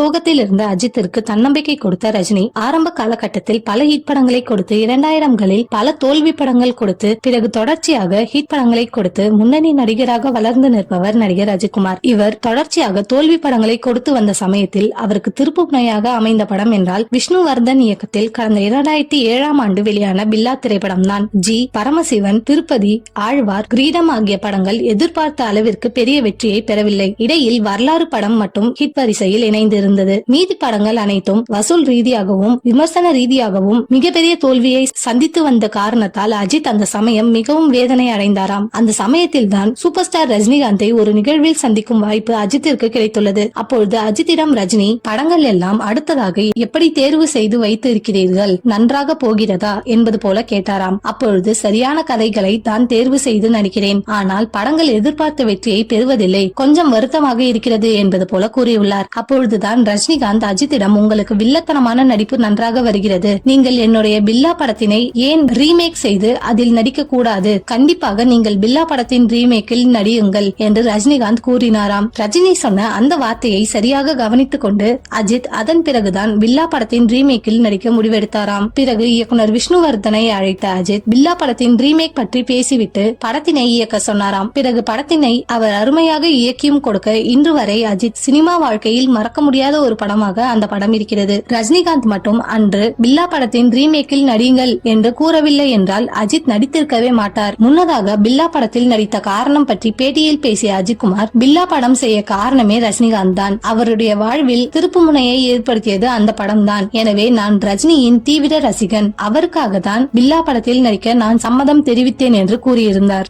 சோகத்தில் இருந்த அஜித்திற்கு தன்னம்பிக்கை கொடுத்த ரஜினி ஆரம்ப காலகட்டத்தில் பல ஹிட் படங்களை கொடுத்து 2000களில் பல தோல்வி படங்கள் கொடுத்து பிறகு தொடர்ச்சியாக ஹிட் படங்களை கொடுத்து முன்னணி நடிகராக வளர்ந்து நிற்பவர் நடிகர் அஜித்குமார். இவர் தொடர்ச்சியாக தோல்வி படங்களை கொடுத்து வந்த சமயத்தில் அவருக்கு திருப்பு முனையாக அமைந்த படம் என்றால் விஷ்ணுவர்தன் இயக்கத்தில் கடந்த 2007ஆம் ஆண்டு வெளியான பில்லா திரைப்படம் தான். ஜி, பரமசிவன், திருப்பதி, ஆழ்வார், கிரீடம் ஆகிய படங்கள் எதிர்பார்த்த அளவிற்கு பெரிய வெற்றியை பெறவில்லை. இடையில் வரலாறு படம் மட்டும் ஹிட் வரிசையில் இணைந்திருந்தது. மீதி படங்கள் அனைத்தும் வசூல் ரீதியாகவும் விமர்சன ரீதியாகவும் மிகப்பெரிய தோல்வியை சந்தித்து வந்த காரணத்தால் அஜித் அந்த சமயம் மிகவும் வேதனை அடைந்தாராம். அந்த சமயத்தில் தான் சூப்பர் ஸ்டார் ரஜினிகாந்தை ஒரு நிகழ்வில் சந்திக்கும் வாய்ப்பு அஜித்திற்கு கிடைத்துள்ளது. அப்பொழுது அஜித்திடம் ரஜினி, படங்கள் எல்லாம் அடுத்ததாக எப்படி தேர்வு செய்து வைத்து இருக்கிறீர்கள், நன்றாக போகிறதா என்பது போல கேட்டாராம். அப்பொழுது சரியான கதைகளை தான் தேர்வு செய்து நடிக்கிறேன், ஆனால் படங்கள் எதிர்பார்த்த வெற்றியை பெறுவதில்லை, கொஞ்சம் வருத்தமாக இருக்கிறது என்பது போல கூறியுள்ளார். அப்பொழுதுதான் ரஜினிகாந்த் அஜித்திடம், உங்களுக்கு வில்லத்தனமான நடிப்பு நன்றாக வருகிறது, நீங்கள் என்னுடைய பில்லா படத்தினை ஏன் ரீமேக் செய்து அதில் நடிக்க கூடாது, கண்டிப்பாக நீங்கள் பில்லா படத்தின் ரீமேக்கில் நடியுங்கள் என்று ரஜினிகாந்த் கூறினாராம். ரஜினி சொன்ன அந்த வார்த்தையை சரியாக கவனித்துக் கொண்டு அஜித் அதன் பிறகுதான் பில்லா படத்தின் ரீமேக்கில் நடிக்க முடிவெடுத்தாராம். பிறகு இயக்குனர் விஷ்ணுவர்தனை அழைத்த அஜித் பில்லா படத்தின் ரீமேக் பற்றி பேசிவிட்டு படத்தினை இயக்க சொன்னாராம். பிறகு படத்தினை அவர் அருமையாக இயக்கியும் கொடுக்க இன்று வரை அஜித் சினிமா வாழ்க்கையில் மறக்க முடியாத ஒரு படமாக அந்த படம் இருக்கிறது. ரஜினிகாந்த் மட்டும் அன்று பில்லா படத்தின் ரீமேக்கில் நடியுங்கள் என்று கூறவில்லை என்றால் அஜித் நடித்திருக்கவே மாட்டார். முன்னதாக பில்லா படத்தில் நடித்த காரணம் பற்றி பேட்டியில் பேசிய அஜித்குமார், பில்லா படம் செய்ய காரணமே ரஜினிகாந்த் தான், அவருடைய வாழ்வில் திருப்பு முனையை ஏற்படுத்தியது அந்த படம் தான். எனவே நான் ரஜினியின் தீவிர ரசிகன், அவருக்காக தான் பில்லா படத்தில் நடிக்க நான் சம்மதம் தெரிவித்தேன் என்று கூறியிருந்தார்.